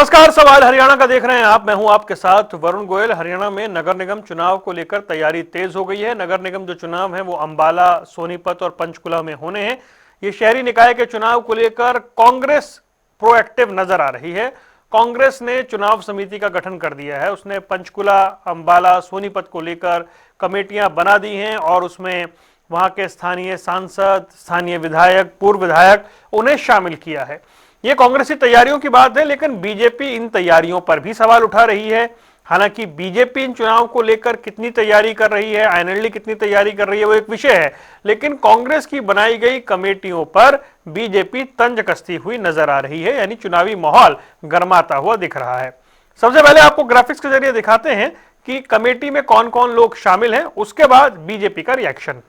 नमस्कार, सवाल हरियाणा का देख रहे हैं आप। मैं हूं आपके साथ वरुण गोयल। हरियाणा में नगर निगम चुनाव को लेकर तैयारी तेज हो गई है। नगर निगम जो चुनाव है वो अंबाला, सोनीपत और पंचकुला में होने हैं। ये शहरी निकाय के चुनाव को लेकर कांग्रेस प्रोएक्टिव नजर आ रही है। कांग्रेस ने चुनाव समिति का गठन कर दिया है। उसने पंचकुला, अंबाला, सोनीपत को लेकर कमेटियां बना दी हैं और उसमें वहां के स्थानीय सांसद, स्थानीय विधायक, पूर्व विधायक, उन्हें शामिल किया है। ये कांग्रेस की तैयारियों की बात है, लेकिन बीजेपी इन तैयारियों पर भी सवाल उठा रही है। हालांकि बीजेपी इन चुनाव को लेकर कितनी तैयारी कर रही है, आईएनएलडी कितनी तैयारी कर रही है, वो एक विषय है। लेकिन कांग्रेस की बनाई गई कमेटियों पर बीजेपी तंज कसती हुई नजर आ रही है, यानी चुनावी माहौल गर्माता हुआ दिख रहा है। सबसे पहले आपको ग्राफिक्स के जरिए दिखाते हैं कि कमेटी में कौन कौन लोग शामिल हैं, उसके बाद बीजेपी का रिएक्शन।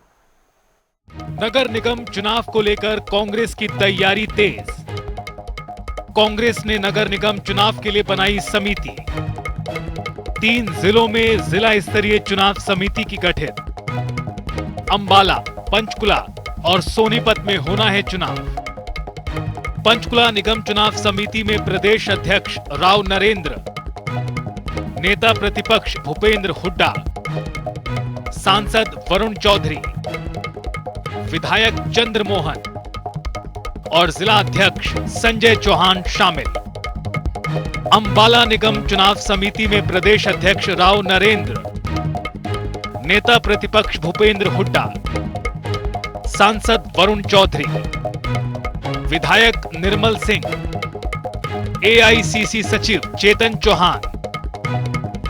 नगर निगम चुनाव को लेकर कांग्रेस की तैयारी तेज। कांग्रेस ने नगर निगम चुनाव के लिए बनाई समिति। 3 जिलों में जिला स्तरीय चुनाव समिति की गठित। अंबाला, पंचकुला और सोनीपत में होना है चुनाव। पंचकुला निगम चुनाव समिति में प्रदेश अध्यक्ष राव नरेंद्र, नेता प्रतिपक्ष भूपेंद्र हुड्डा, सांसद वरुण चौधरी, विधायक चंद्रमोहन और जिला अध्यक्ष संजय चौहान शामिल। अंबाला निगम चुनाव समिति में प्रदेश अध्यक्ष राव नरेंद्र, नेता प्रतिपक्ष भूपेंद्र हुड्डा, सांसद वरुण चौधरी, विधायक निर्मल सिंह, एआईसीसी सचिव चेतन चौहान,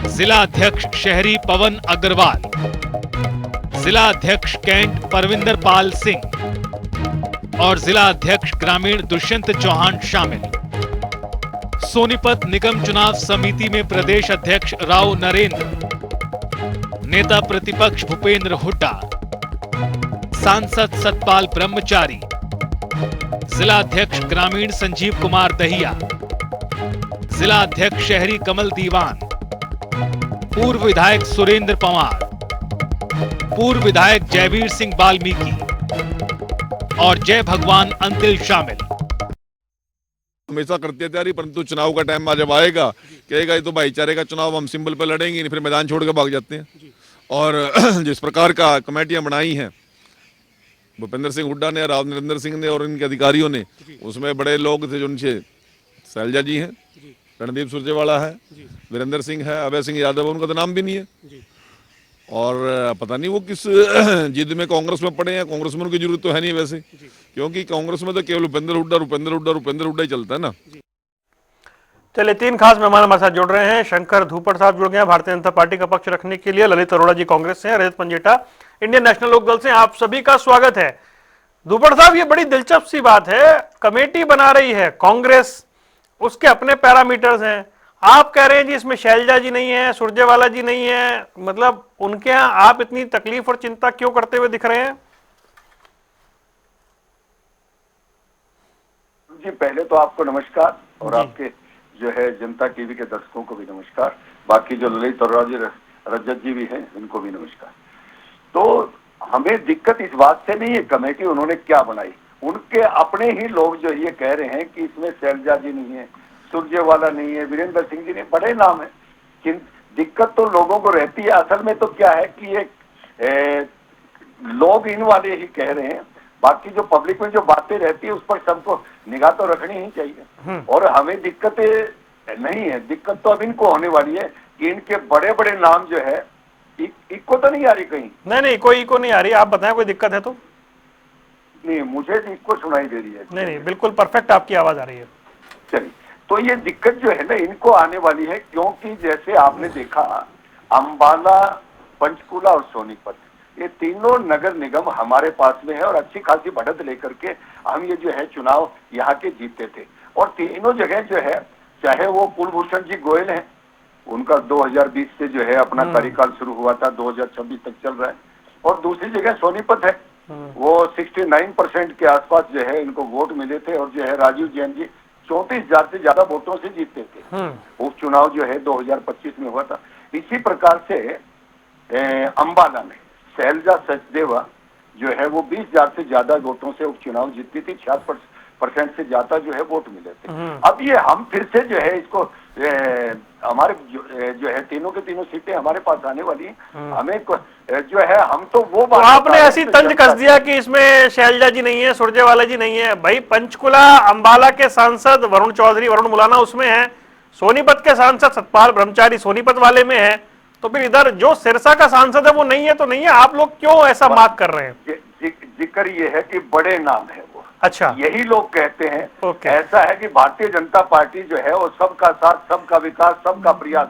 जिला अध्यक्ष शहरी पवन अग्रवाल, जिला अध्यक्ष कैंट परविंदर पाल सिंह और जिला अध्यक्ष ग्रामीण दुष्यंत चौहान शामिल। सोनीपत निगम चुनाव समिति में प्रदेश अध्यक्ष राव नरेंद्र, नेता प्रतिपक्ष भूपेंद्र हुड्डा, सांसद सतपाल ब्रह्मचारी, जिला अध्यक्ष ग्रामीण संजीव कुमार दहिया, जिला अध्यक्ष शहरी कमल दीवान, पूर्व विधायक सुरेंद्र पंवार, पूर्व विधायक जयवीर सिंह वाल्मीकि और जय भगवान अंतिल शामिल। हमेशा करते तैयारी, परंतु चुनाव का टाइम जब आएगा कहेगा ये तो भाईचारे का चुनाव, हम सिंबल पे लड़ेंगे नहीं, फिर मैदान छोड़ के भाग जाते हैं। और जिस प्रकार का कमेटियां बनाई हैं भूपेंद्र सिंह हुड्डा ने, राव नरेंद्र सिंह ने और इनके अधिकारियों ने, उसमें बड़े लोग थे जो उनसे शैलजा जी हैं, रणदीप सुरजेवाला है, वीरेंद्र सिंह है, अभय सिंह यादव, उनका तो नाम भी नहीं है। और पता नहीं वो किस जिद में कांग्रेस में पड़े हैं। कांग्रेस में उनकी जरूरत तो है नहीं वैसे, क्योंकि कांग्रेस में तो केवल उपेंद्र हुड्डा ही चलता है ना। चलिए, 3 खास मेहमान हमारे साथ जुड़ रहे हैं। शंकर धूपड़ साहब जुड़ गए हैं भारतीय जनता पार्टी का पक्ष रखने के लिए। ललित अरोड़ा जी कांग्रेस से हैं, रजत पंजेटा इंडियन नेशनल लोक दल से। आप सभी का स्वागत है। धूपड़ साहब, ये बड़ी दिलचस्प सी बात है, कमेटी बना रही है कांग्रेस, उसके अपने पैरामीटर्स हैं। आप कह रहे हैं जी इसमें शैलजा जी नहीं है, सुरजेवाला जी नहीं है, मतलब उनके यहां आप इतनी तकलीफ और चिंता क्यों करते हुए दिख रहे हैं? जी, पहले तो आपको नमस्कार और आपके जो है जनता टीवी के दर्शकों को भी नमस्कार। बाकी जो ललित अरोड़ा जी, रजत जी भी हैं, इनको भी नमस्कार। तो हमें दिक्कत इस बात से नहीं है कमेटी उन्होंने क्या बनाई, उनके अपने ही लोग जो ये कह रहे हैं कि इसमें शैलजा जी नहीं है, सुरजेवाला नहीं है, वीरेंद्र सिंह जी नहीं, बड़े नाम है। दिक्कत तो लोगों को रहती है। असल में तो क्या है कि ये लोग इन वाले ही कह रहे हैं, बाकी जो पब्लिक में जो बातें रहती है उस पर सबको निगाह तो रखनी ही चाहिए। और हमें दिक्कतें नहीं है, दिक्कत तो अब इनको होने वाली है कि इनके बड़े बड़े नाम जो है इको तो नहीं आ रही कहीं। नहीं, कोई इको नहीं आ रही। आप बताएं कोई दिक्कत है तो? नहीं, मुझे इको सुनाई दे रही है। नहीं, बिल्कुल परफेक्ट आपकी आवाज आ रही है। चलिए, तो ये दिक्कत जो है ना इनको आने वाली है, क्योंकि जैसे आपने देखा अंबाला, पंचकुला और सोनीपत, ये तीनों नगर निगम हमारे पास में है और अच्छी खासी बढ़त लेकर के हम ये जो है चुनाव यहाँ के जीते थे। और तीनों जगह जो है, चाहे वो कुलभूषण जी गोयल हैं, उनका 2020 से जो है अपना कार्यकाल शुरू हुआ था, 2026 तक चल रहा है। और दूसरी जगह सोनीपत है, वो 69% के आसपास जो है इनको वोट मिले थे और जो है राजीव जैन जी 34,000 से ज्यादा वोटों से जीते थे। उपचुनाव जो है 2025 में हुआ था। इसी प्रकार से अंबाला में शैलजा सचदेवा जो है वो 20,000 से ज्यादा वोटों से उपचुनाव जीती थी, 50% से ज्यादा जो है वोट मिले थे। अब ये हम फिर से जो है इसको हमारे जो है तीनों के तीनों सीटें हमारे पास आने वाली हैं। हमें जो है हम तो वो तो आपने ऐसी तंज कस दिया कि इसमें शैलजा जी नहीं है, सुरजेवाला जी नहीं है। भाई पंचकुला अंबाला के सांसद वरुण चौधरी, वरुण मुलाना उसमें है, सोनीपत के सांसद सतपाल ब्रह्मचारी सोनीपत वाले में है, तो फिर इधर जो सिरसा का सांसद है वो नहीं है तो नहीं है। आप लोग क्यों ऐसा मार्क कर रहे हैं? जिक्र ये है कि बड़े नाम है वो, अच्छा, यही लोग कहते हैं। ओके। ऐसा है कि भारतीय जनता पार्टी जो है वो सबका साथ, सबका विकास, सबका प्रयास,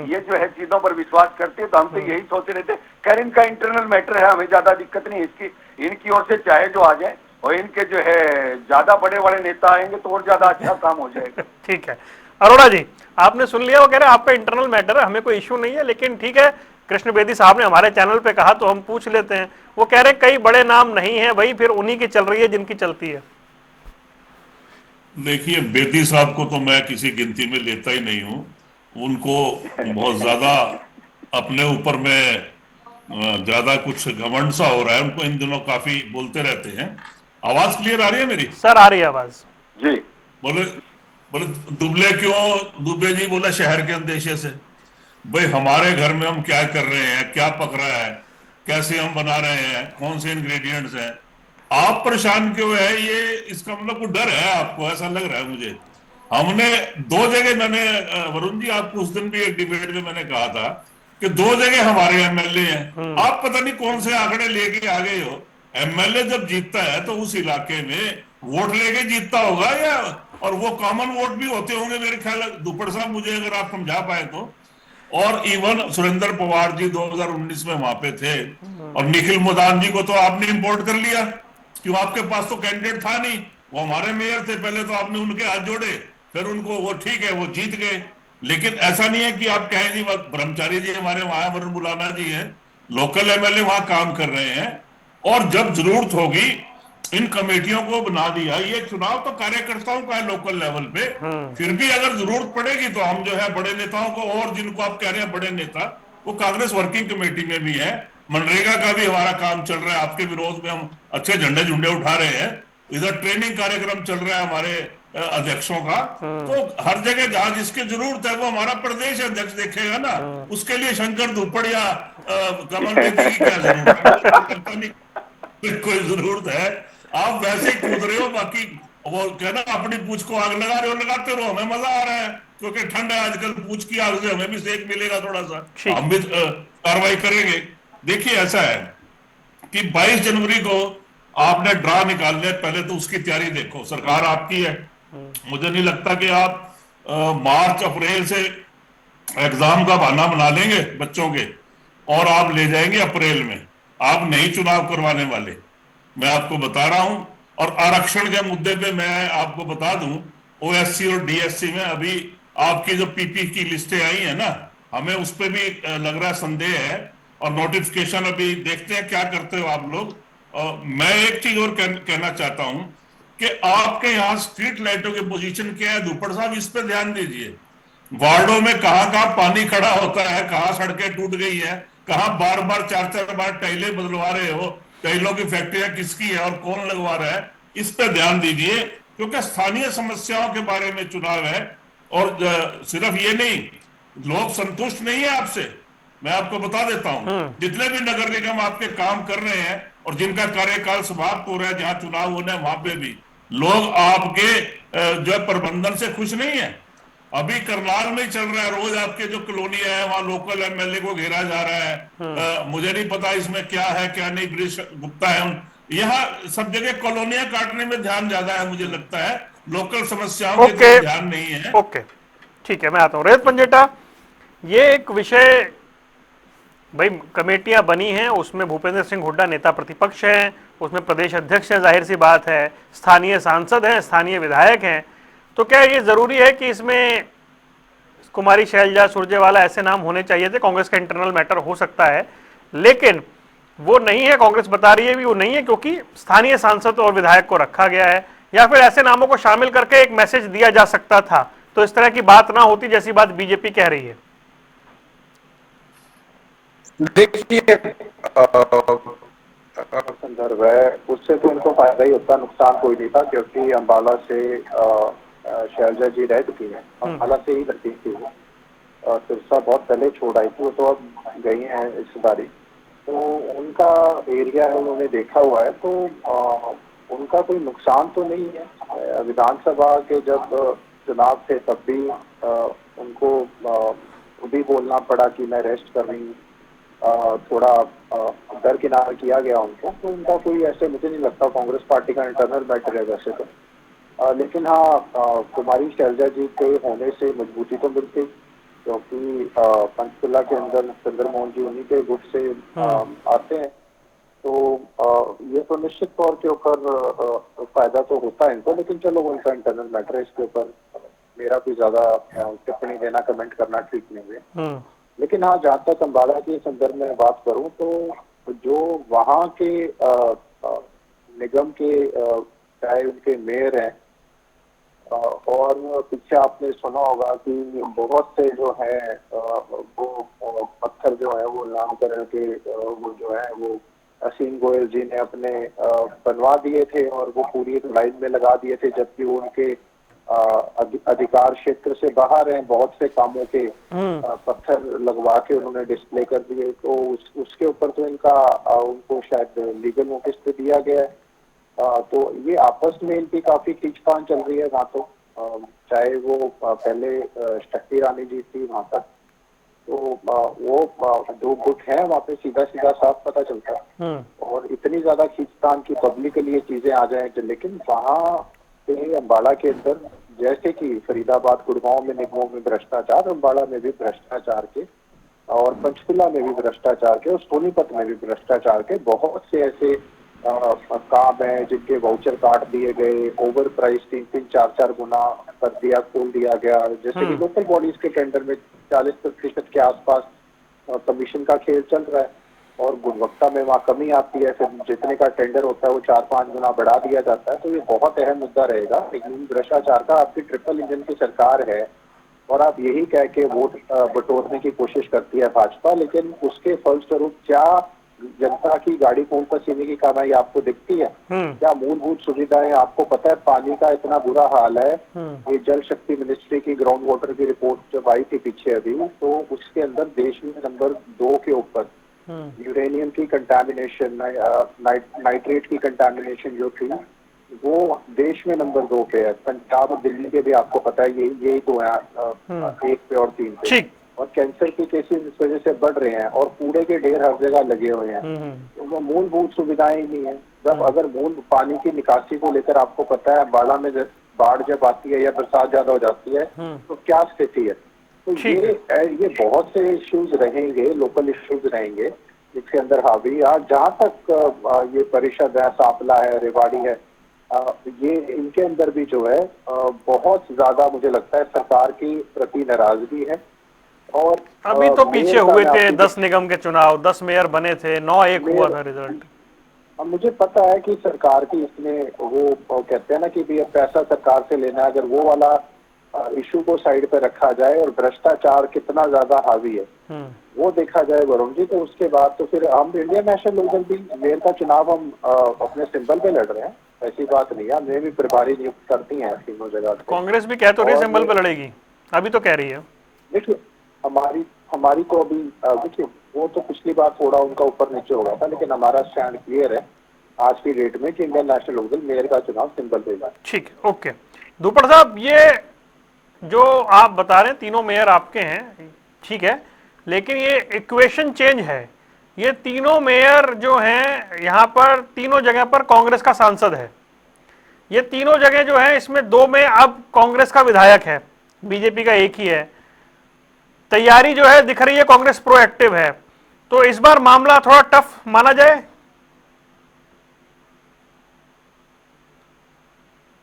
ये जो है चीजों पर विश्वास करते हैं। तो हम तो यही सोच रहे थे, खैर इनका इंटरनल मैटर है, हमें ज्यादा दिक्कत नहीं इसकी, इनकी ओर से चाहे जो आ जाए, और इनके जो है ज्यादा बड़े बड़े नेता आएंगे तो और ज्यादा अच्छा काम हो जाएगा। ठीक है। अरोड़ा जी, आपने सुन लिया, वो कह रहे हैं आपका इंटरनल मैटर है, हमें कोई इश्यू नहीं है, लेकिन ठीक है, कृष्ण बेदी साहब ने हमारे चैनल पे कहा तो हम पूछ लेते हैं। वो कह रहे हैं कई बड़े नाम नहीं है, वही फिर उन्हीं की चल रही है जिनकी चलती है। देखिए, बेदी साहब को तो मैं किसी गिनती में लेता ही नहीं हूं। उनको बहुत ज्यादा अपने ऊपर में ज्यादा कुछ घमंड सा हो रहा है। उनको इन दिनों काफी बोलते रहते हैं। आवाज क्लियर आ रही है मेरी? सर आ रही है आवाज जी। बोले बोले दुबले क्यों? दुबे जी बोला शहर के अंदेशे से। भाई हमारे घर में हम क्या कर रहे हैं, क्या पक रहा है, कैसे हम बना रहे हैं, कौन से इंग्रेडिएंट्स हैं, आप परेशान क्यों है? ये इसका मतलब कोई डर है आपको? ऐसा लग रहा है मुझे। हमने 2 जगह, मैंने वरुण जी आपको उस दिन भी एक डिबेट में मैंने कहा था कि 2 जगह हमारे एमएलए हैं। आप पता नहीं कौन से आंकड़े लेके आ गए हो। एमएलए जब जीतता है तो उस इलाके में वोट लेके जीतता होगा, या और वो कॉमन वोट भी होते होंगे मेरे ख्याल। दुपड़ साहब मुझे अगर आप समझा पाए तो। और इवन सुरेंद्र पवार जी 2019 में वहां पे थे, और निखिल मुदान जी को तो आपने इंपोर्ट कर लिया, क्यों? आपके पास तो कैंडिडेट था नहीं, वो हमारे मेयर थे। पहले तो आपने उनके हाथ जोड़े, फिर उनको वो ठीक है वो जीत गए। लेकिन ऐसा नहीं है कि आप कहें जी ब्रह्मचारी जी हमारे वहां, वरुण मुलाना जी हैं, लोकल एमएलए वहां काम कर रहे हैं। और जब जरूरत होगी इन कमेटियों को बना दिया। ये चुनाव तो कार्यकर्ताओं का है लोकल लेवल पे, फिर भी अगर जरूरत पड़ेगी तो हम जो है बड़े नेताओं को, और जिनको आप कह रहे हैं बड़े नेता, वो कांग्रेस वर्किंग कमेटी में भी है। मनरेगा का भी हमारा काम चल रहा है, आपके विरोध में हम अच्छे झंडे झुंडे उठा रहे हैं। इधर ट्रेनिंग कार्यक्रम चल रहा है हमारे अध्यक्षों का। तो हर जगह जहां जिसकी जरूरत है वो हमारा प्रदेश अध्यक्ष देखेगा ना। उसके लिए शंकर धुप्पड़ या कमल बेदी की क्या जरूरत है? कोई जरूरत है? आप वैसे ही कूद रहे हो। बाकी वो कहना अपनी पूछ को आग लगा रहे हो, लगाते रहो, हमें मजा आ रहा है क्योंकि ठंड है आजकल। पूछ की आग से हमें भी सेक मिलेगा थोड़ा सा, हम भी कार्रवाई करेंगे। देखिए ऐसा है कि 22 जनवरी को आपने ड्रा निकालने, पहले तो उसकी तैयारी देखो। सरकार आपकी है, मुझे नहीं लगता कि आप मार्च अप्रैल से एग्जाम का बहाना बना लेंगे बच्चों के और आप ले जाएंगे अप्रैल में। आप नहीं चुनाव करवाने वाले, मैं आपको बता रहा हूं। और आरक्षण के मुद्दे पे मैं आपको बता दूं, ओएससी और डीएससी में अभी आपकी जो पीपी की लिस्टें आई है ना, हमें उस पर भी लग रहा संदेह है। और नोटिफिकेशन अभी देखते हैं क्या करते हो आप लोग। मैं एक चीज और कहना चाहता हूं कि आपके यहाँ स्ट्रीट लाइटों की पोजीशन क्या है, दुपड़ साहब इस पे ध्यान दीजिए। वार्डों में कहां कहां पानी खड़ा होता है, कहां सड़कें टूट गई है, कहां बार बार 4-4 बार टाइलें बदलवा रहे हो, टाइलों की फैक्ट्रियां किसकी है और कौन लगवा रहा है, इस पे ध्यान दीजिए। क्योंकि स्थानीय समस्याओं के बारे में चुनाव है। और सिर्फ ये नहीं, लोग संतुष्ट नहीं है आपसे। मैं आपको बता देता हूं, जितने भी नगर निगम आपके काम कर रहे हैं और जिनका कार्यकाल समाप्त हो रहा है, जहां चुनाव होने हैं, वहां पे भी लोग आपके जो है प्रबंधन से खुश नहीं है। अभी करनाल में चल रहा है, रोज आपके जो कॉलोनी है वहां लोकल एमएलए को घेरा जा रहा है। मुझे नहीं पता इसमें क्या है क्या नहीं, गिरीश गुप्ता है। यहाँ सब जगह कॉलोनियां काटने में ध्यान ज्यादा है, मुझे लगता है लोकल समस्याओं के ध्यान नहीं है। ओके, ठीक है, मैं आता हूँ। रोहित पंजेटा, ये एक विषय, भाई कमेटियां बनी हैं, उसमें भूपेंद्र सिंह हुड्डा नेता प्रतिपक्ष हैं, उसमें प्रदेश अध्यक्ष हैं, जाहिर सी बात है, स्थानीय सांसद हैं, स्थानीय विधायक हैं। तो क्या ये जरूरी है कि इसमें कुमारी शैलजा, सुरजेवाला ऐसे नाम होने चाहिए थे? कांग्रेस का इंटरनल मैटर हो सकता है, लेकिन वो नहीं है, कांग्रेस बता रही है भी वो नहीं है, क्योंकि स्थानीय सांसद और विधायक को रखा गया है। या फिर ऐसे नामों को शामिल करके एक मैसेज दिया जा सकता था, तो इस तरह की बात ना होती जैसी बात बीजेपी कह रही है। देखिए, संदर्भ है उससे तो उनको फायदा ही होता, नुकसान कोई नहीं था, क्योंकि अम्बाला से शैलजा जी रह चुकी है, अम्बाला से ही लगती थी वो, और सिरसा बहुत पहले छोड़ आई थी, वो तो अब गई हैं इस बारी, तो उनका एरिया है, उन्होंने देखा हुआ है, तो उनका कोई नुकसान तो नहीं है। विधानसभा के जब चुनाव थे तब भी उनको खुद ही बोलना पड़ा कि मैं रेस्ट कर रही हूँ, थोड़ा दरकिनार किया गया उनको, तो उनका कोई ऐसे मुझे नहीं लगता, कांग्रेस पार्टी का इंटरनल मैटर है वैसे तो, लेकिन हाँ कुमारी शैलजा जी के होने से मजबूती तो मिलती, क्योंकि पंचकुला के अंदर चंद्रमोहन जी उन्हीं के गुट से आते हैं, तो ये तो निश्चित तौर के ऊपर फायदा तो होता है इनको, लेकिन चलो उनका इंटरनल मैटर है, इसके ऊपर मेरा कोई ज्यादा टिप्पणी देना, कमेंट करना ठीक नहीं है। लेकिन हाँ, जहाँ तक अम्बाला के संदर्भ में बात करूँ तो जो वहाँ के निगम के चाहे उनके मेयर हैं, और पीछे आपने सुना होगा कि बहुत से जो है वो पत्थर जो है वो नामकरण के वो जो है वो असीम गोयल जी ने अपने बनवा दिए थे, और वो पूरी एक लाइन में लगा दिए थे, जबकि वो उनके अधिकार क्षेत्र से बाहर हैं, बहुत से कामों के पत्थर लगवा के उन्होंने डिस्प्ले कर दिए, तो उसके ऊपर तो इनका उनको शायद लीगल नोटिस पे दिया गया है। तो ये आपस में इनकी काफी खींचतान चल रही है वहाँ, तो चाहे वो पहले शक्ति रानी जी थी वहाँ तक, तो वो दो गुट है वहाँ पे, सीधा सीधा साफ पता चलता है, और इतनी ज्यादा खींचतान की पब्लिकली ये चीजें आ जाए, लेकिन वहाँ पे अम्बाला के अंदर जैसे कि फरीदाबाद गुड़गांव में निगमों में भ्रष्टाचार, अम्बाला में भी भ्रष्टाचार के, और पंचकुला में भी भ्रष्टाचार के, और सोनीपत में भी भ्रष्टाचार के बहुत से ऐसे काम है जिनके वाउचर काट दिए गए, ओवर प्राइस 3-4 गुना कर दिया, खोल दिया गया, जैसे कि लोकल बॉडीज के टेंडर में 40% के आसपास कमीशन का खेल चल रहा है, और गुणवत्ता में वहाँ कमी आती है, फिर जितने का टेंडर होता है वो 4-5 गुना बढ़ा दिया जाता है, तो ये बहुत अहम मुद्दा रहेगा। लेकिन भ्रष्टाचार का आपकी ट्रिपल इंजन की सरकार है, और आप यही कह के वोट बटोरने की कोशिश करती है भाजपा, लेकिन उसके फलस्वरूप क्या जनता की गाड़ी कौन पसीने की कमाई आपको दिखती है? क्या मूलभूत सुविधाएं आपको पता है? पानी का इतना बुरा हाल है, ये जल शक्ति मिनिस्ट्री की ग्राउंड वाटर की रिपोर्ट जब आई थी पीछे अभी, तो उसके अंदर देश में नंबर 2 के ऊपर यूरेनियम की कंटामिनेशन, नाइट्रेट की कंटामिनेशन जो थी वो देश में नंबर 2 पे है। पंजाब और दिल्ली के भी आपको पता है यही तो है 1 पे और 3 पे, और कैंसर के केसेस इस वजह से बढ़ रहे हैं, और कूड़े के ढेर हर जगह लगे हुए हैं, तो वो मूलभूत सुविधाएं ही नहीं है। जब अगर मूल पानी की निकासी को लेकर आपको पता है बाड़ा में बाढ़ जब आती है या बरसात ज्यादा हो जाती है तो क्या स्थिति है, तो ये बहुत से इश्यूज रहेंगे, लोकल इश्यूज रहेंगे जिसके अंदर हावी। जहाँ तक ये परिषद है, सांपला है, रेवाड़ी है, ये इनके अंदर भी जो है बहुत ज्यादा मुझे लगता है सरकार की प्रति नाराजगी है। और अभी तो पीछे हुए थे 10 निगम के चुनाव, 10 मेयर बने थे, 9-1 हुआ था रिजल्ट। अब मुझे पता है कि सरकार की इसमें वो कहते हैं ना कि भी अब पैसा सरकार से लेना है, अगर वो वाला इशू को साइड पे रखा जाए और भ्रष्टाचार कितना ज्यादा हावी है वो देखा जाए वरुण जी, तो उसके बाद तो फिर हम इंडियन नेशनल लोकदल भी मेयर का चुनाव हम अपने सिंबल पे लड़ रहे हैं, ऐसी बात नहीं है। हमें भी प्रभारी नियुक्त करती हैं तीनों जगह। कांग्रेस भी कह तो रही सिंबल पे लड़ेगी, अभी तो कह रही है। देखिए हमारी तो अभी देखिए वो तो पिछली बार थोड़ा उनका ऊपर नीचे हो गया था, लेकिन हमारा स्टैंड क्लियर है आज की डेट में कि इंडियन नेशनल लोकदल मेयर का चुनाव सिंबल पे लड़ा। ठीक है, ओके। दुपड़ साहब, ये जो आप बता रहे हैं तीनों मेयर आपके हैं, ठीक है, लेकिन ये इक्वेशन चेंज है। ये तीनों मेयर जो हैं यहाँ पर तीनों जगह पर कांग्रेस का सांसद है। ये तीनों जगह जो है इसमें 2 में अब कांग्रेस का विधायक है, बीजेपी का एक ही है। तैयारी जो है दिख रही है कांग्रेस प्रोएक्टिव है, तो इस बार मामला थोड़ा टफ माना जाए।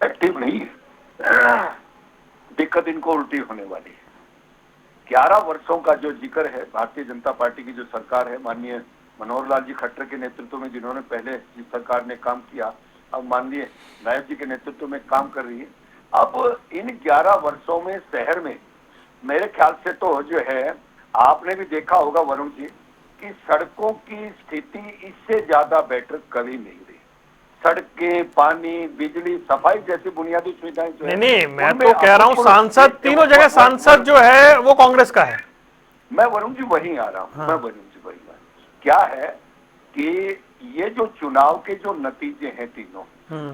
एक्टिव नहीं है, दिक्कत इनको उल्टी होने वाली है। 11 वर्षों का जो जिक्र है भारतीय जनता पार्टी की जो सरकार है, माननीय मनोहर लाल जी खट्टर के नेतृत्व में, जिन्होंने पहले जिस सरकार ने काम किया, अब माननीय नायब जी के नेतृत्व में काम कर रही है। अब इन 11 वर्षों में शहर में मेरे ख्याल से तो जो है आपने भी देखा होगा वरुण जी कि सड़कों की स्थिति इससे ज्यादा बेटर कभी नहीं रही। सड़कें, पानी, बिजली, सफाई जैसी बुनियादी सुविधाएं जो है, नहीं मैं उनमें तो कह रहा हूं अभूतपूर्व सांसद, तीनों जगह सांसद जो है वो कांग्रेस का है। मैं वरुण जी वहीं आ रहा हूं। हाँ। मैं वरुण जी वहीं आ रहा हूं। क्या है कि ये जो चुनाव के जो नतीजे हैं तीनों,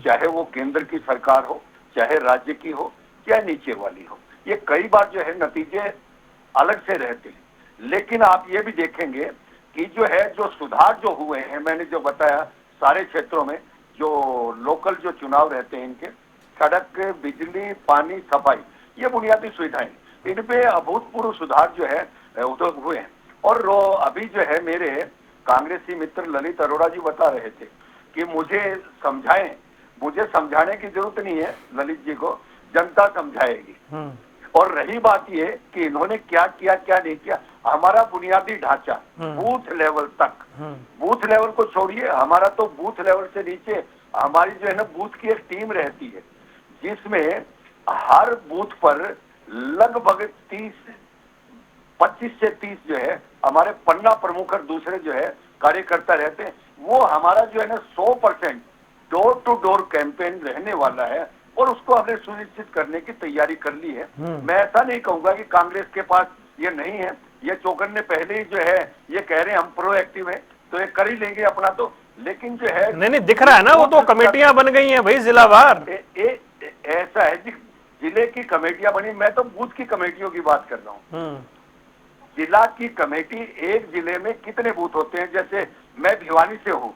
चाहे वो केंद्र की सरकार हो, चाहे राज्य की हो, चाहे नीचे वाली हो, ये कई बार जो है नतीजे अलग से रहते हैं। लेकिन आप ये भी देखेंगे कि जो है जो सुधार जो हुए हैं, मैंने जो बताया सारे क्षेत्रों में जो लोकल जो चुनाव रहते हैं इनके, सड़क, बिजली, पानी, सफाई, ये बुनियादी सुविधाएं, इनमें अभूतपूर्व सुधार जो है उद्योग हुए हैं। और अभी जो है मेरे कांग्रेसी मित्र ललित अरोड़ा जी बता रहे थे कि मुझे समझाएं, मुझे समझाने की जरूरत नहीं है ललित जी को, जनता समझाएगी। और रही बात ये कि इन्होंने क्या किया क्या नहीं किया, हमारा बुनियादी ढांचा बूथ लेवल तक, बूथ लेवल को छोड़िए, हमारा तो बूथ लेवल से नीचे हमारी जो है ना बूथ की एक टीम रहती है, जिसमें हर बूथ पर लगभग 25 से 30 जो है हमारे पन्ना प्रमुख और दूसरे जो है कार्यकर्ता रहते हैं। वो हमारा जो है ना 100% डोर टू डोर कैंपेन रहने वाला है और उसको हमने सुनिश्चित करने की तैयारी कर ली है। मैं ऐसा नहीं कहूंगा कि कांग्रेस के पास ये नहीं है, ये चौकन्ने पहले ही जो है ये कह रहे हैं हम प्रोएक्टिव है तो ये कर ही लेंगे अपना तो, लेकिन जो है नहीं दिख रहा है ना, वो तो कमेटियां बन गई हैं भाई जिलावार। ऐसा है जी, जिले की कमेटियां बनी, मैं तो बूथ की कमेटियों की बात कर रहा हूँ। जिला की कमेटी, एक जिले में कितने बूथ होते हैं, जैसे मैं भिवानी से हूँ,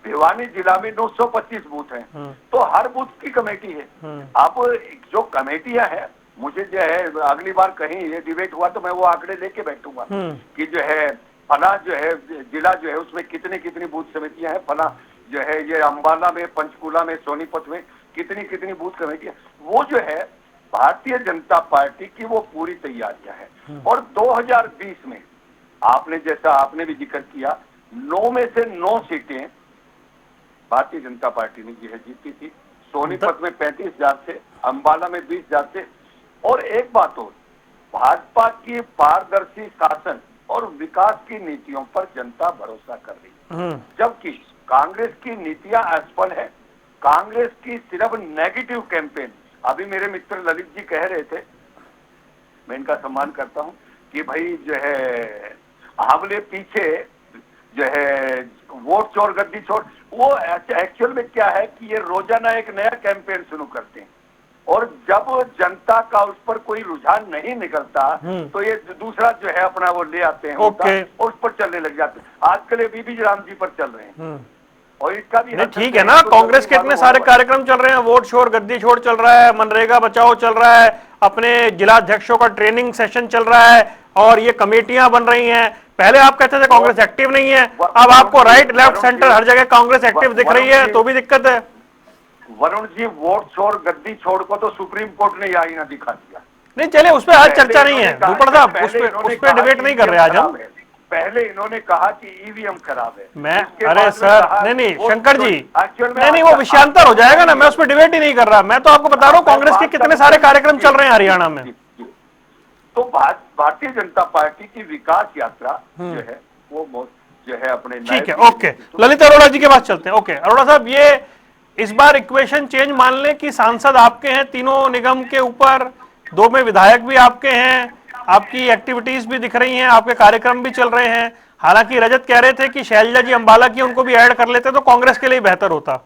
भिवानी जिला में 925 बूथ हैं, तो हर बूथ की कमेटी है। अब जो कमेटियां हैं, मुझे जो है अगली बार कहीं ये डिबेट हुआ तो मैं वो आंकड़े लेके बैठूंगा कि जो है फला जो है जिला जो है उसमें कितनी कितनी बूथ समितियां हैं, फला जो है ये अंबाला में, पंचकुला में, सोनीपत में कितनी कितनी बूथ कमेटियां, वो जो है भारतीय जनता पार्टी की वो पूरी तैयारियां हैं। और 2020 में आपने जैसा आपने भी जिक्र किया, 9 में से 9 सीटें भारतीय जनता पार्टी ने जो है जीती थी। सोनीपत में 35,000 से, अंबाला में 20,000 से। और एक बात और, भाजपा की पारदर्शी शासन और विकास की नीतियों पर जनता भरोसा कर रही है, जबकि कांग्रेस की नीतियां असफल है। कांग्रेस की सिर्फ नेगेटिव कैंपेन, अभी मेरे मित्र ललित जी कह रहे थे, मैं इनका सम्मान करता हूं कि भाई जो है हमले पीछे जो है वोट चोर गद्दी छोड़, वो एक्चुअल में क्या है कि ये रोजाना एक नया कैंपेन शुरू करते हैं और जब जनता का उस पर कोई रुझान नहीं निकलता तो ये दूसरा जो है अपना वो ले आते हैं और उस पर चलने लग जाते हैं। आजकल ये बीबी राम जी पर चल रहे हैं और इसका भी ठीक है ना, कांग्रेस के इतने सारे कार्यक्रम चल रहे हैं, वोट छोड़ गद्दी छोड़ चल रहा है, मनरेगा बचाओ चल रहा है, अपने जिला अध्यक्षों का ट्रेनिंग सेशन चल रहा है और ये कमेटियां बन रही हैं। पहले आप कहते थे कांग्रेस एक्टिव नहीं है, अब आपको राइट लेफ्ट सेंटर हर जगह कांग्रेस एक्टिव दिख रही है, तो भी दिक्कत है। वरुण जी, वोट छोड़ गद्दी छोड़ को तो सुप्रीम कोर्ट ने आईना दिखा दिया। नहीं चले, उस पर आज चर्चा नहीं है भूपड़ साहब, उस पर डिबेट नहीं कर रहे आज हम। पहले इन्होंने कहा कि ईवीएम खराब है, मैं अरे सर नहीं शंकर जी, नहीं वो विषयांतर हो जाएगा ना, मैं उस पर डिबेट ही नहीं कर रहा, मैं तो आपको बता रहा हूँ कांग्रेस के कितने सारे कार्यक्रम चल रहे हैं हरियाणा में। तो भारतीय जनता पार्टी की विकास यात्रा जो है वो जो है अपने, ठीक है, ओके, ललित अरोड़ा जी के पास चलते हैं। ओके अरोड़ा साहब, ये इस बार इक्वेशन चेंज मान लें कि सांसद आपके हैं तीनों निगम के ऊपर, 2 में विधायक भी आपके हैं, आपकी एक्टिविटीज भी दिख रही हैं, आपके कार्यक्रम भी चल रहे हैं। हालांकि रजत कह रहे थे कि शैलजा जी अंबाला की उनको भी ऐड कर लेते तो कांग्रेस के लिए बेहतर होता।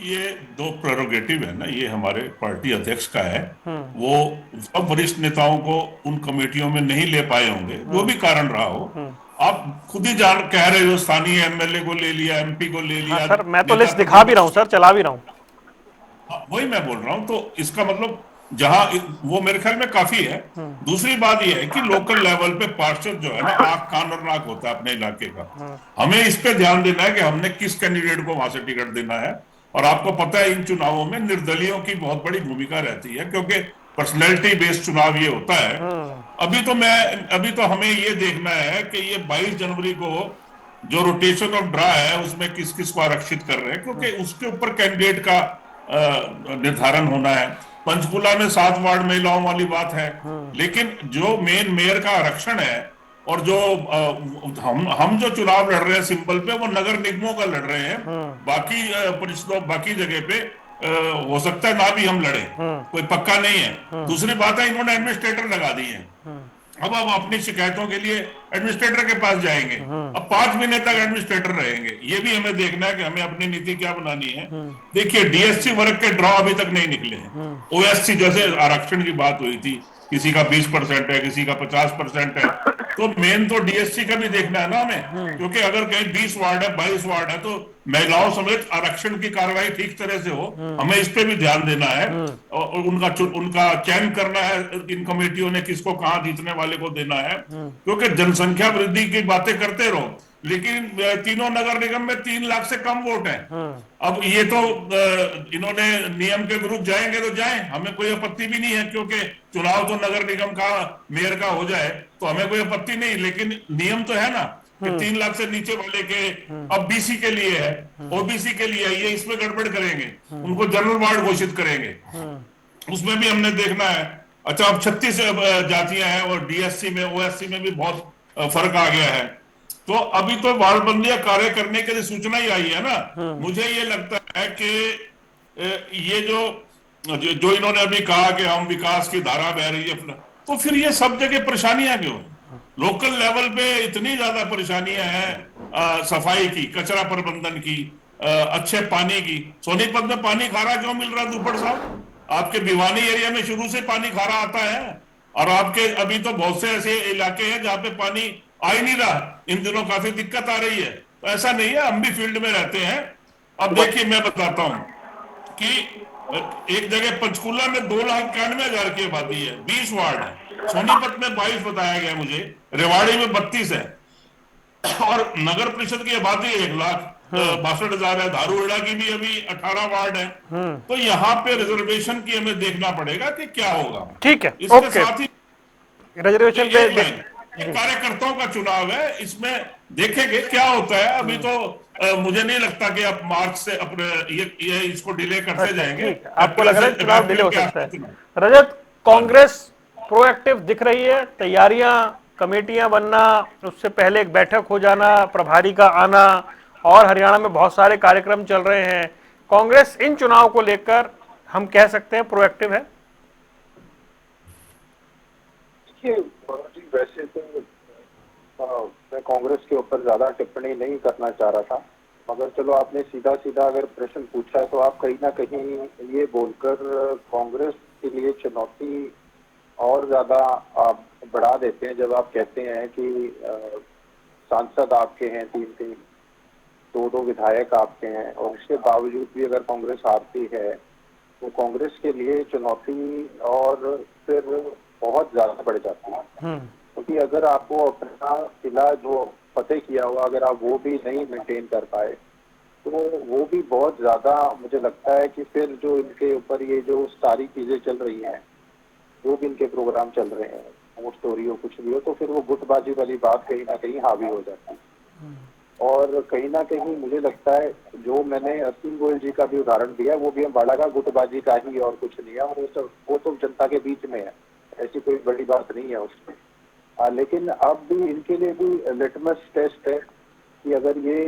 ये 2 प्रेरोगेटिव है ना, ये हमारे पार्टी अध्यक्ष का है, वो सब वरिष्ठ नेताओं को उन कमेटियों में नहीं ले पाए होंगे, जो भी कारण रहा हो। आप खुद ही जान कह रहे हो, स्थानीय एमएलए को ले लिया, एमपी को ले लिया। सर मैं तो लिस्ट दिखा भी रहा हूँ सर, चला भी रहा हूँ। वही मैं बोल रहा हूँ, तो इसका मतलब जहां वो मेरे ख्याल में काफी है। दूसरी बात यह है कि लोकल लेवल पे पार्षद जो है ना, आंख कान और नाक होता है अपने इलाके का। हमें इस पे ध्यान देना है कि हमने किस कैंडिडेट को वहां से टिकट देना है। और आपको पता है इन चुनावों में निर्दलीयों की बहुत बड़ी भूमिका रहती है, क्योंकि पर्सनैलिटी बेस्ड चुनाव ये होता है। अभी तो हमें ये देखना है कि ये 22 जनवरी को जो रोटेशन ऑफ ड्रा है उसमें किस किस को आरक्षित कर रहे हैं, क्योंकि उसके ऊपर कैंडिडेट का निर्धारण होना है। पंचकुला में 7 वार्ड महिलाओं वाली बात है, लेकिन जो मेन मेयर का आरक्षण है और जो हम जो चुनाव लड़ रहे हैं सिंपल पे, वो नगर निगमों का लड़ रहे हैं। बाकी परिषदों, बाकी जगह पे हो सकता है ना भी हम लड़े, कोई पक्का नहीं है। दूसरी बात है, इन्होंने एडमिनिस्ट्रेटर लगा दिए हैं। अब हम अपनी शिकायतों के लिए एडमिनिस्ट्रेटर के पास जाएंगे, अब 5 महीने तक एडमिनिस्ट्रेटर रहेंगे। ये भी हमें देखना है कि हमें अपनी नीति क्या बनानी है। देखिए, डीएससी वर्ग के ड्रॉ अभी तक नहीं निकले हैं। ओएससी जैसे आरक्षण की बात हुई थी, किसी का 20% है, किसी का 50% है, तो मेन तो डीएससी का भी देखना है ना हमें, क्योंकि अगर कहीं 20 वार्ड है, 22 वार्ड है, तो महिलाओं समेत आरक्षण की कार्रवाई ठीक तरह से हो, हमें इस पे भी ध्यान देना है। और उनका चयन करना है, इन कमेटियों ने किसको कहां जीतने वाले को देना है, क्योंकि जनसंख्या वृद्धि की बातें करते रहो, लेकिन तीनों नगर निगम में 3 लाख से कम वोट है। अब ये तो इन्होंने नियम के विरुद्ध जाएंगे तो जाएं, हमें कोई आपत्ति भी नहीं है, क्योंकि चुनाव तो नगर निगम का, मेयर का हो जाए तो हमें कोई आपत्ति नहीं, लेकिन नियम तो है ना कि 3 लाख से नीचे वाले के, अब बीसी के लिए है, ओबीसी के लिए है, ये इसमें गड़बड़ करेंगे, उनको जनरल वार्ड घोषित करेंगे, उसमें भी हमने देखना है। अच्छा, अब 36 जातियां हैं और डीएससी में, ओएससी में भी बहुत फर्क आ गया है। तो अभी तो वार्डबंदियां कार्य करने के लिए सूचना ही आई है ना। मुझे ये लगता है कि ये जो इन्होंने अभी कहा कि हम विकास की धारा बह रही है, तो फिर ये सब जगह परेशानियां क्यों? लोकल लेवल पे इतनी ज्यादा परेशानियां हैं, सफाई की, कचरा प्रबंधन की, अच्छे पानी की। सोनीपत में पानी खारा क्यों मिल रहा है दुपड़ साहब? आपके भिवानी एरिया में शुरू से पानी खारा आता है, और आपके अभी तो बहुत से ऐसे इलाके हैं जहां पे पानी आ ही नहीं रहा। इन दिनों काफी दिक्कत आ रही है। तो ऐसा नहीं है, हम भी फील्ड में रहते हैं। अब देखिए, मैं बताता हूं कि एक जगह पंचकूला में 2,91,000 की आबादी है, 20 वार्ड है। सोनीपत में 22 बताया गया मुझे, रेवाड़ी में 32 है, और नगर परिषद की आबादी 1,62,000 है। धारूहेड़ा की भी अभी 18 वार्ड है। तो यहाँ पे रिजर्वेशन की हमें देखना पड़ेगा कि क्या होगा। ठीक है, इसके ओके। साथ ही रिजर्वेशन पे कार्यकर्ताओं का चुनाव है, इसमें देखेंगे क्या होता है। अभी तो मुझे नहीं लगता कि आप मार्च से अपने ये इसको डिले करते जाएंगे। आपको लग रहा है चुनाव डिले हो सकता है? रजत, कांग्रेस प्रोएक्टिव दिख रही है, तैयारियां, कमेटियां बनना, उससे पहले एक बैठक हो जाना, प्रभारी का आना, और हरियाणा में बहुत सारे कार्यक्रम चल रहे हैं। कांग्रेस इन चुनाव को लेकर हम कह सकते हैं प्रोएक्टिव है? वैसे तो मैं कांग्रेस के ऊपर ज्यादा टिप्पणी नहीं करना चाह रहा था, मगर चलो आपने सीधा सीधा अगर प्रश्न पूछा है, तो आप कहीं ना कहीं ये बोलकर कांग्रेस के लिए चुनौती और ज्यादा आप बढ़ा देते हैं जब आप कहते हैं कि सांसद आपके हैं 3-3, 2-2 विधायक आपके हैं, और उसके बावजूद भी अगर कांग्रेस हारती है तो कांग्रेस के लिए चुनौती और फिर बहुत ज्यादा बढ़ जाती है। क्योंकि अगर आपको अपना किला जो फतेह किया हुआ, अगर आप वो भी नहीं मेंटेन कर पाए, तो वो भी बहुत ज्यादा, मुझे लगता है कि फिर जो इनके ऊपर ये जो सारी चीजें चल रही हैं, जो भी इनके प्रोग्राम चल रहे हैं, वो स्टोरी हो, कुछ भी हो, तो फिर वो गुटबाजी वाली बात कहीं ना कहीं हावी हो जाती है। और कहीं ना कहीं मुझे लगता है, जो मैंने असीम गोयल जी का भी उदाहरण दिया, वो भी अम्बाला का गुटबाजी का ही और कुछ नहीं है, और वो तो जनता के बीच में है, ऐसी कोई बड़ी बात नहीं है उसमें। लेकिन अब भी इनके लिए भी लिटमस टेस्ट है कि अगर ये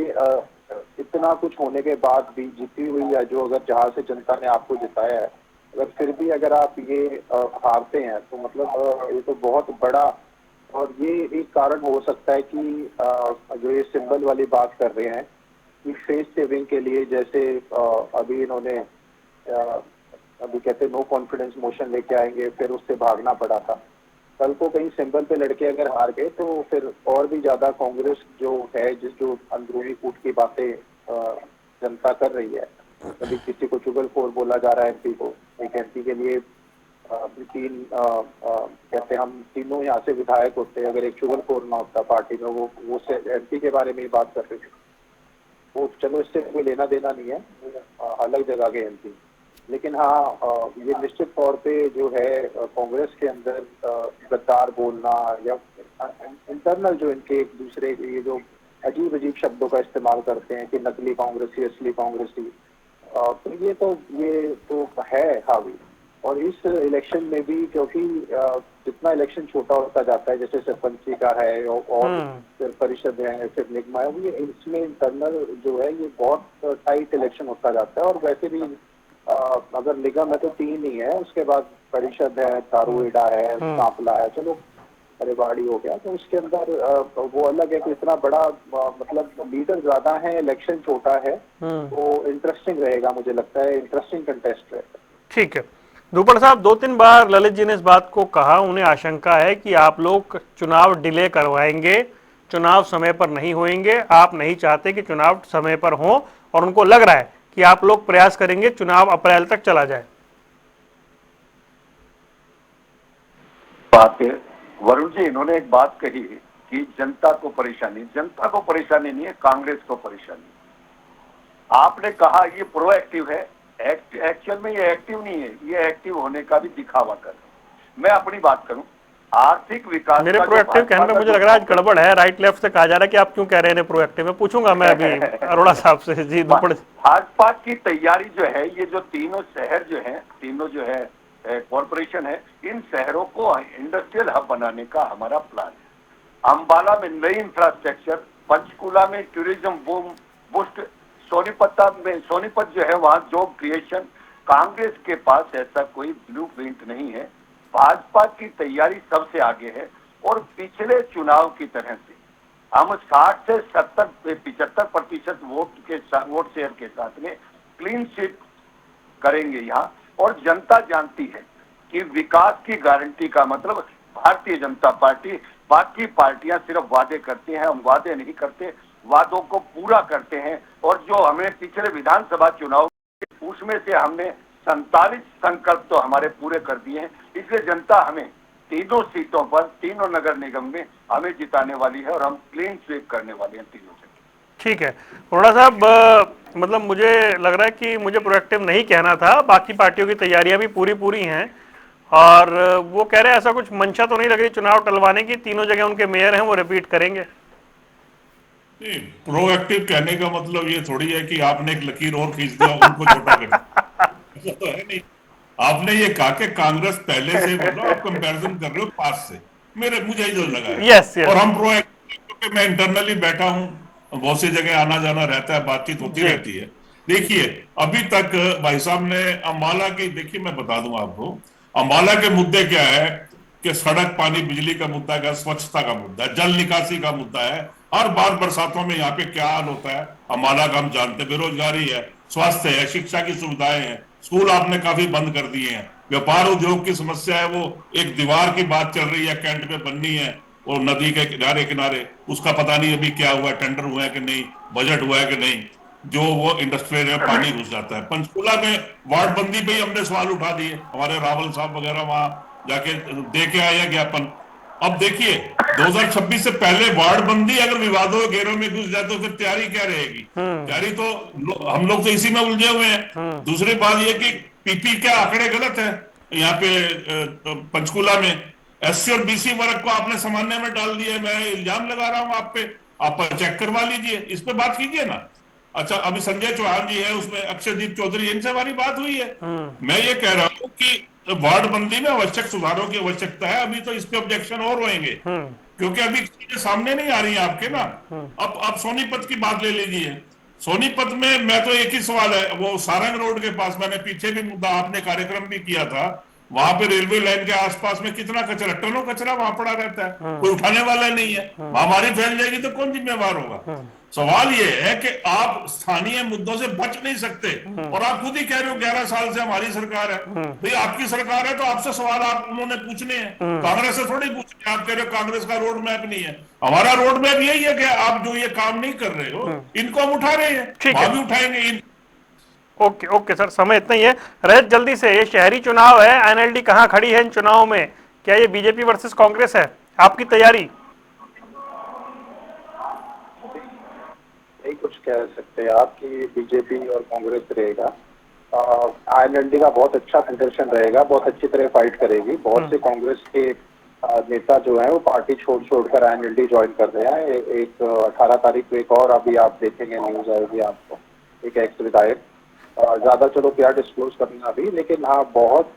इतना कुछ होने के बाद भी जीती हुई, या जो अगर जहां से जनता ने आपको जिताया है, अगर फिर भी अगर आप ये हारते हैं, तो मतलब ये तो बहुत बड़ा, और ये एक कारण हो सकता है कि जो ये सिंबल वाली बात कर रहे हैं कि फेस सेविंग के लिए, जैसे अभी इन्होंने अभी कहते नो कॉन्फिडेंस मोशन लेके आएंगे, फिर उससे भागना पड़ा था। कल को कहीं सिंबल पे लड़के अगर हार गए, तो फिर और भी ज्यादा कांग्रेस जो है, जो अंदरूनी कूट की बातें जनता कर रही है, कभी किसी को चुगलखोर बोला जा रहा है एमपी को, एक एमपी के लिए 3 कहते हैं, हम तीनों यहाँ से विधायक होते, अगर एक चुगलखोर ना होता पार्टी में, वो एमपी के बारे में ही बात कर रहे थे, वो चलो इससे कोई लेना देना नहीं है, अलग जगह के एमपी। लेकिन हाँ, ये निश्चित तौर पे जो है कांग्रेस के अंदर गद्दार बोलना, या इंटरनल जो इनके एक दूसरे ये जो अजीब अजीब शब्दों का इस्तेमाल करते हैं कि नकली कांग्रेसी, असली कांग्रेसी, तो ये तो है हावी। और इस इलेक्शन में भी, क्योंकि जितना इलेक्शन छोटा होता जाता है, जैसे सरपंची का है और फिर परिषद है, फिर निगम है, ये इसमें इंटरनल जो है ये बहुत टाइट इलेक्शन होता जाता है। और वैसे भी अगर निगम है तो 3 ही है, उसके बाद परिषद है, दारूहेड़ा है, सांपला है, चलो रेवाड़ी हो गया, तो उसके अंदर वो अलग है कि इतना बड़ा मतलब लीडर ज्यादा है, इलेक्शन छोटा है, तो इंटरेस्टिंग रहेगा, मुझे लगता है इंटरेस्टिंग कंटेस्ट रहेगा। ठीक है। धूपड़ साहब, 2-3 बार ललित जी ने इस बात को कहा, उन्हें आशंका है कि आप लोग चुनाव डिले करवाएंगे, चुनाव समय पर नहीं होंगे, आप नहीं चाहते कि चुनाव समय पर हो, और उनको लग रहा है कि आप लोग प्रयास करेंगे चुनाव अप्रैल तक चला जाए। बात है वरुण जी, इन्होंने एक बात कही कि जनता को परेशानी नहीं है, कांग्रेस को परेशानी। आपने कहा ये प्रोएक्टिव है, एक्चुअल में ये एक्टिव नहीं है, ये एक्टिव होने का भी दिखावा कर रहे हैं। मैं अपनी बात करूं, आर्थिक विकास मेरे प्रोएक्टिव कहने में मुझे लग रहा है आज गड़बड़ है, राइट लेफ्ट से कहा जा रहा है कि आप क्यों कह रहे हैं प्रोएक्टिव। मैं पूछूंगा मैं अभी अरोड़ा साहब से। जी धूपड़। भाजपा की तैयारी जो है, ये जो तीनों शहर जो है, तीनों जो है कॉरपोरेशन है, इन शहरों को इंडस्ट्रियल हब बनाने का हमारा प्लान है। अंबाला में नई इंफ्रास्ट्रक्चर, पंचकुला में टूरिज्म बूम बूस्ट, सोनीपत जो है वहां जॉब क्रिएशन। कांग्रेस के पास ऐसा कोई ब्लूप्रिंट नहीं है। भाजपा की तैयारी सबसे आगे है, और पिछले चुनाव की तरह से हम 60 से 75% वोट शेयर के साथ में क्लीन शीट करेंगे यहाँ। और जनता जानती है कि विकास की गारंटी का मतलब भारतीय जनता पार्टी, बाकी पार्टियां सिर्फ वादे करती हैं, हम वादे नहीं करते, वादों को पूरा करते हैं। और जो हमें पिछले विधानसभा चुनाव उसमें से हमने 47 संकल्प तो हमारे पूरे कर दिए हैं। इसलिए जनता हमें तीनों सीटों पर, तीनों नगर निगम में हमें जिताने वाली है, और हम क्लीन स्वीप करने वाले हैं तीनों से। ठीक है अरोड़ा साहब, मतलब मुझे लग रहा है कि मुझे प्रोएक्टिव नहीं कहना था, बाकी पार्टियों की तैयारियां भी पूरी हैं, और वो कह रहे हैं ऐसा कुछ मंशा तो नहीं लग रही चुनाव टलवाने की, तीनों जगह उनके मेयर हैं वो रिपीट करेंगे। नहीं, प्रोएक्टिव कहने का मतलब ये थोड़ी है कि आपने एक लकीर और खींच दिया उनको छोटा कर दिया, तो है नहीं। आपने ये कहा कि कांग्रेस पहले से, मतलब आप कंपैरिजन कर रहे हो पास से, मुझे ही जो लगा है। यस। और हम प्रोएक्टिव, क्योंकि मैं इंटरनली बैठा हूं, बहुत सी जगह आना जाना रहता है, बातचीत होती रहती है। देखिए अभी तक भाई साहब ने अम्बाला की, देखिए मैं बता दूं आपको, अम्बाला के मुद्दे क्या है कि सड़क, पानी, बिजली का मुद्दा है, स्वच्छता का मुद्दा है, जल निकासी का मुद्दा है। हर बार बरसातों में यहाँ पे क्या हाल होता है अम्बाला का हम जानते हैं। बेरोजगारी है, स्वास्थ्य है, शिक्षा की सुविधाएं हैं, स्कूल आपने काफी बंद कर दिए हैं, व्यापार उद्योग की समस्या है, वो एक दीवार की बात चल रही है, कैंट पे बननी है और नदी के किनारे किनारे, उसका पता नहीं अभी क्या हुआ है, टेंडर हुआ है कि नहीं, बजट हुआ है कि नहीं, जो वो इंडस्ट्रियल में पानी घुस जाता है। पंचकुला में वार्ड बंदी पे ही हमने सवाल उठा दिए, हमारे रावल साहब वगैरह वहां जाके दे के आए ज्ञापन। अब देखिए 2026 से पहले वार्ड बंदी अगर विवादों के घेरों में घुस जाए तो फिर तैयारी क्या रहेगी? तैयारी तो हम लोग तो इसी में उलझे हुए हैं। दूसरी बात यह कि पीपी के आंकड़े गलत है यहाँ पे पंचकुला में, एससी और बीसी वर्ग को आपने सामान्य में डाल दिया। मैं इल्जाम लगा रहा हूं आप पे, आप चेक करवा लीजिए, इस पे बात कीजिए ना। अच्छा, अभी संजय चौहान जी है उसमें, अक्षयदीप चौधरी, इनसे हमारी बात हुई है। मैं ये कह रहा हूं कि वार्ड बंदी में आवश्यक सुधारों की आवश्यकता है। अभी तो इस पे ऑब्जेक्शन और होंगे क्योंकि अभी चीजें सामने नहीं आ रही है आपके ना। अब आप सोनीपत की बात ले लीजिए। सोनीपत में मैं तो एक ही सवाल है, वो सारंग रोड के पास, मैंने पीछे भी मुद्दा, आपने कार्यक्रम भी किया था, वहां पे रेलवे लाइन के आसपास में कितना कचरा, टनों कचरा वहां पड़ा रहता है, कोई उठाने वाला नहीं है। महामारी फैल जाएगी तो कौन जिम्मेवार होगा? सवाल ये है कि आप स्थानीय मुद्दों से बच नहीं सकते, और आप खुद ही कह रहे हो 11 साल से हमारी सरकार है। भाई आपकी सरकार है तो आपसे सवाल आप उन्होंने पूछने हैं, कांग्रेस से थोड़ी पूछने। आप कह रहे हो कांग्रेस का रोड मैप नहीं है, हमारा रोड मैप यही है कि आप जो ये काम नहीं कर रहे हो इनको हम उठा रहे हैं, वहां भी उठाएंगे। ओके सर, समय इतना ही है। रजत, जल्दी से, ये शहरी चुनाव है, एनएलडी कहां खड़ी है इन चुनाव में? क्या ये बीजेपी वर्सेस कांग्रेस है? आपकी तैयारी? नहीं कुछ कह सकते हैं आप कि बीजेपी और कांग्रेस रहेगा। एनएलडी का बहुत अच्छा संघर्षण रहेगा, बहुत अच्छी तरह फाइट करेगी। बहुत से कांग्रेस के नेता जो है वो पार्टी छोड़कर एनएलडी ज्वाइन कर रहे हैं। एक 18 तारीख को एक और, अभी आप देखेंगे न्यूज आएगी आपको, एक एक्स विधायक ज्यादा चलो क्या डिस्क्लोज करना अभी, लेकिन हाँ बहुत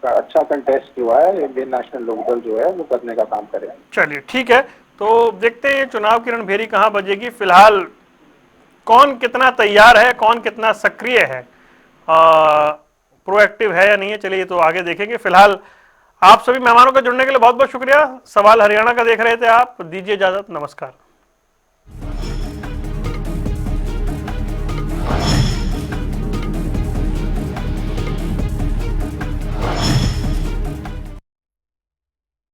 अच्छा कंटेस्ट हुआ है। इंडियन नेशनल लोकदल जो है वो करने का काम करेगा। चलिए ठीक है, तो देखते हैं चुनाव की रणभेरी कहां बजेगी। फिलहाल कौन कितना तैयार है, कौन कितना सक्रिय है, प्रोएक्टिव है या नहीं है, चलिए ये तो आगे देखेंगे। फिलहाल आप सभी मेहमानों का जुड़ने के लिए बहुत बहुत शुक्रिया। सवाल हरियाणा का देख रहे थे आप, दीजिए इजाजत, नमस्कार।